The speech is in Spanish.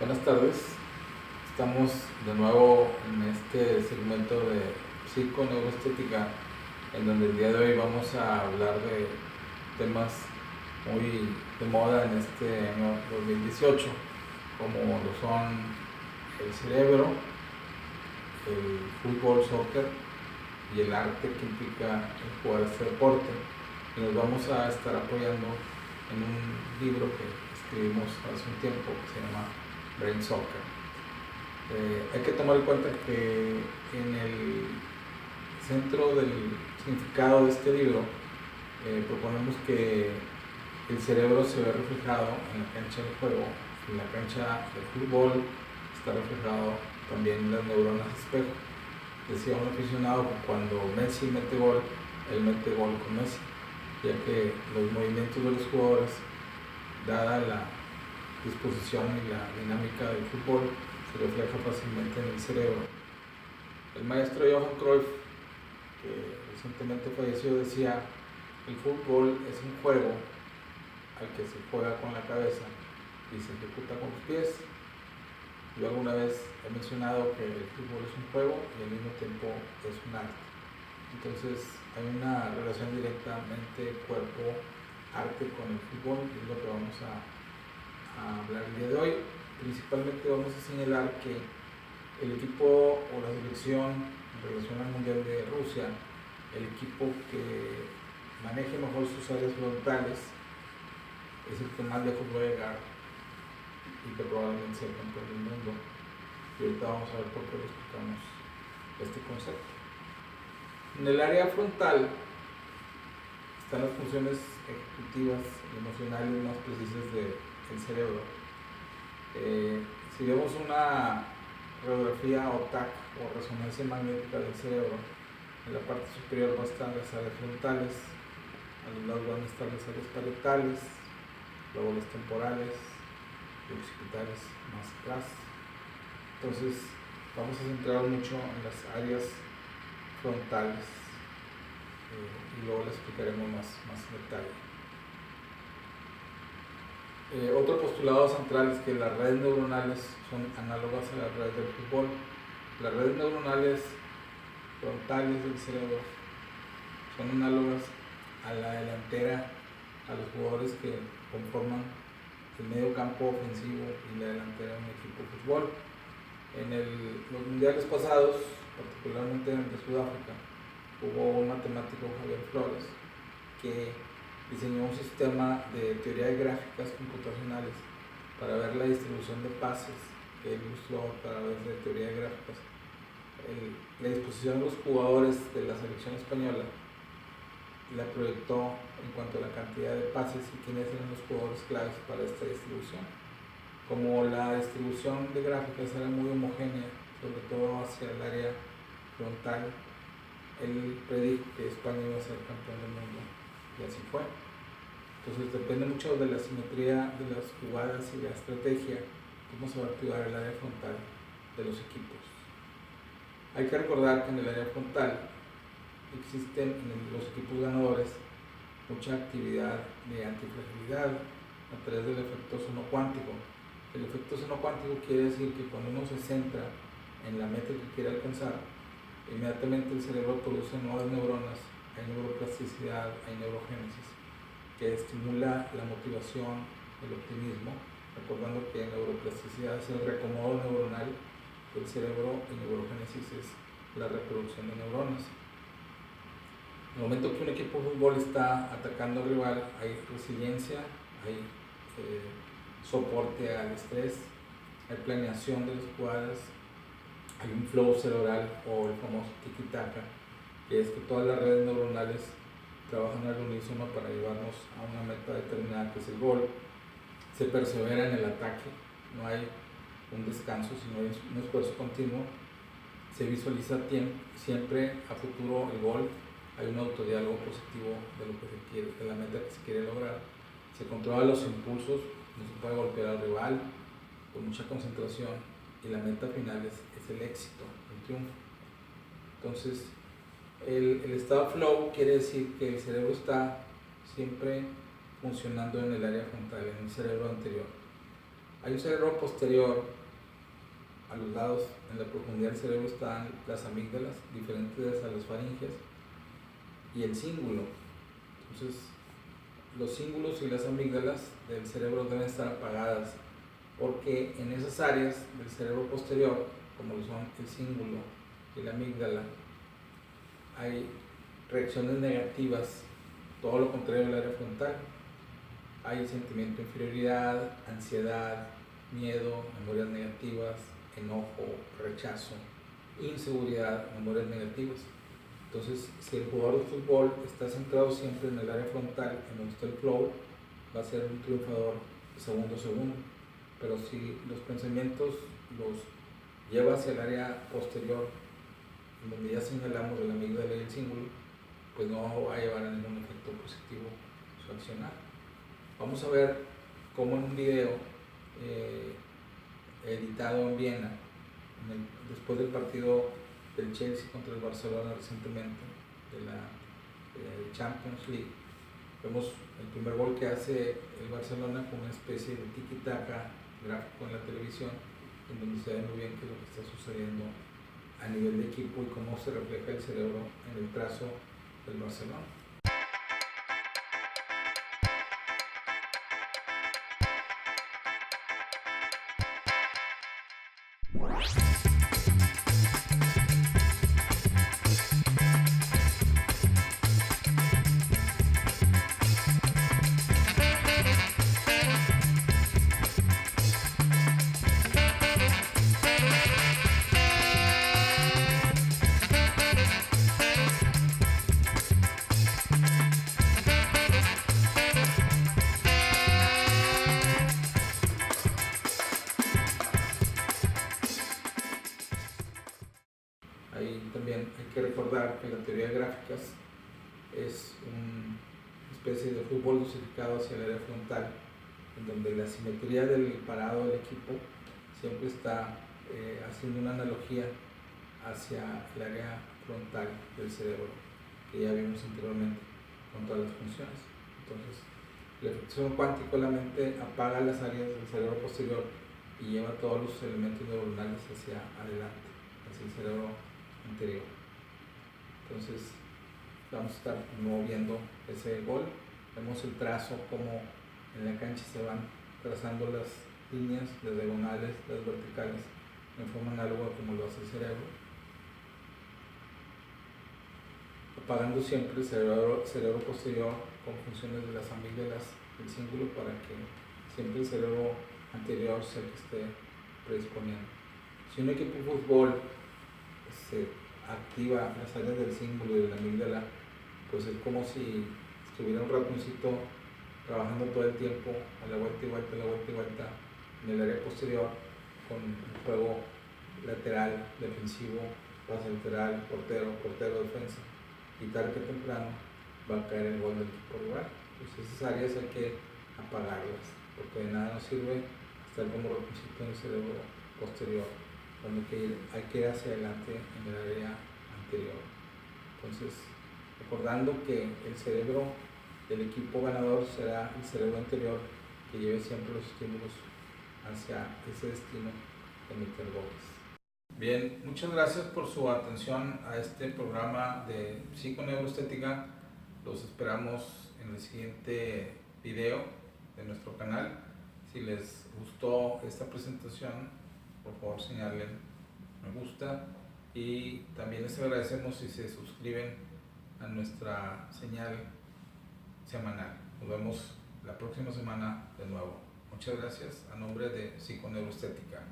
Buenas tardes, estamos de nuevo en este segmento de psiconeuroestética, en donde el día de hoy vamos a hablar de temas muy de moda en este año 2018, como lo son el cerebro, el fútbol, soccer y el arte que implica el jugar este deporte. Y nos vamos a estar apoyando en un libro que escribimos hace un tiempo que se llama Brain Soccer. Hay que tomar en cuenta que en el centro del significado de este libro proponemos que el cerebro se ve reflejado en la cancha de juego, en la cancha de fútbol está reflejado también en las neuronas espejo. Decía un aficionado que cuando Messi mete gol, él mete gol con Messi, ya que los movimientos de los jugadores, dada la disposición y la dinámica del fútbol, se refleja fácilmente en el cerebro. El maestro Johan Cruyff, que recientemente falleció, decía: el fútbol es un juego al que se juega con la cabeza y se ejecuta con los pies. Yo alguna vez he mencionado que el fútbol es un juego y al mismo tiempo es un arte. Entonces hay una relación directamente cuerpo-arte con el fútbol, y es lo que vamos a hablar el día de hoy. Principalmente vamos a señalar que el equipo o la selección en relación al Mundial de Rusia, el equipo que maneje mejor sus áreas frontales es el que más lejos va a llegar y que probablemente sea el campeón del mundo. Y ahorita vamos a ver por qué explicamos este concepto. En el área frontal están las funciones ejecutivas y emocionales más precisas del cerebro. Si vemos una radiografía o TAC o resonancia magnética del cerebro, en la parte superior van a estar las áreas frontales, a los lados van a estar las áreas parietales, luego las temporales y occipitales más atrás. Entonces vamos a centrar mucho en las áreas frontales y luego les explicaremos más en detalle. Otro postulado central es que las redes neuronales son análogas a las redes del fútbol. Las redes neuronales frontales del cerebro son análogas a la delantera, a los jugadores que conforman el medio campo ofensivo y la delantera de un equipo de fútbol. En los mundiales pasados, particularmente en el de Sudáfrica, hubo un matemático, Javier Flores, que diseñó un sistema de teoría de gráficas computacionales para ver la distribución de pases, que él ilustró a través de teoría de gráficas, la disposición de los jugadores de la selección española, y la proyectó en cuanto a la cantidad de pases y quiénes eran los jugadores claves para esta distribución. Como la distribución de gráficas era muy homogénea, sobre todo hacia el área frontal, él predijo que España iba a ser campeón del mundo, y así fue. Entonces depende mucho de la simetría de las jugadas y la estrategia, cómo se va a activar el área frontal de los equipos. Hay que recordar que en el área frontal existen en los equipos ganadores mucha actividad de antifragilidad a través del efecto sonocuántico. El efecto sonocuántico quiere decir que cuando uno se centra en la meta que quiere alcanzar, inmediatamente el cerebro produce nuevas neuronas, hay neuroplasticidad, hay neurogénesis, que estimula la motivación, el optimismo, recordando que neuroplasticidad es el reacomodo neuronal del cerebro y neurogénesis es la reproducción de neuronas. En el momento que un equipo de fútbol está atacando al rival, hay resiliencia, hay soporte al estrés, hay planeación de las jugadas, hay un flow cerebral o el famoso tiki-taka, que es que todas las redes neuronales trabajan al unísono para llevarnos a una meta determinada que es el gol. Se persevera en el ataque, no hay un descanso, sino hay un esfuerzo continuo. Se visualiza siempre a futuro el gol, hay un autodiálogo positivo de lo que se quiere, de la meta que se quiere lograr. Se controlan los impulsos, no se puede golpear al rival, con mucha concentración, y la meta final es el éxito, el triunfo. Entonces, el estado flow quiere decir que el cerebro está siempre funcionando en el área frontal, en el cerebro anterior. Hay un cerebro posterior, a los lados, en la profundidad del cerebro están las amígdalas, diferentes a las faringes, y el cíngulo. Entonces, los cíngulos y las amígdalas del cerebro deben estar apagadas, porque en esas áreas del cerebro posterior, como lo son el cíngulo y la amígdala, hay reacciones negativas, todo lo contrario del área frontal. Hay sentimiento de inferioridad, ansiedad, miedo, memorias negativas, enojo, rechazo, inseguridad, memorias negativas. Entonces, si el jugador de fútbol está centrado siempre en el área frontal, en donde está el flow, va a ser un triunfador segundo a segundo. Pero si los pensamientos los lleva hacia el área posterior, en donde ya señalamos el amígdala y el cíngulo, pues no va a llevar a ningún efecto positivo su accionar. Vamos a ver cómo en un video editado en Viena, después del partido del Chelsea contra el Barcelona recientemente, de la Champions League, vemos el primer gol que hace el Barcelona con una especie de tiki-taka gráfico en la televisión, en donde se ve muy bien qué es lo que está sucediendo a nivel de equipo y cómo se refleja el cerebro en el trazo del Barcelona. Ahí también hay que recordar que la teoría de gráficas es una especie de fútbol dosificado hacia el área frontal, en donde la simetría del parado del equipo siempre está haciendo una analogía hacia el área frontal del cerebro, que ya vimos anteriormente con todas las funciones. Entonces, el efecto cuántico de la mente apaga las áreas del cerebro posterior y lleva todos los elementos neuronales hacia adelante, hacia el cerebro anterior. Entonces, vamos a estar viendo ese gol. Vemos el trazo, como en la cancha se van trazando las líneas, las diagonales, las verticales, en forma análoga como lo hace el cerebro, apagando siempre el cerebro posterior con funciones de las amígdalas del cíngulo para que siempre el cerebro anterior sea el que esté predisponiendo. Si un equipo de fútbol se activa las áreas del cíngulo y de la amígdala, pues es como si estuviera un ratoncito trabajando todo el tiempo a la vuelta y vuelta, a la vuelta y vuelta en el área posterior, con un juego lateral, defensivo, pase lateral, portero, defensa, y tarde que temprano va a caer el gol del equipo rival. Pues esas áreas hay que apagarlas, porque de nada nos sirve estar como ratoncito en el cerebro posterior, donde hay que ir hacia adelante en el área anterior. Entonces, recordando que el cerebro del equipo ganador será el cerebro anterior, que lleve siempre los estímulos hacia ese destino de meter goles. Bien, muchas gracias por su atención a este programa de psiconeuroestética. Los esperamos en el siguiente video de nuestro canal. Si les gustó esta presentación, por favor señalen me gusta, y también les agradecemos si se suscriben a nuestra señal semanal. Nos vemos la próxima semana de nuevo. Muchas gracias a nombre de Psiconeuroestética.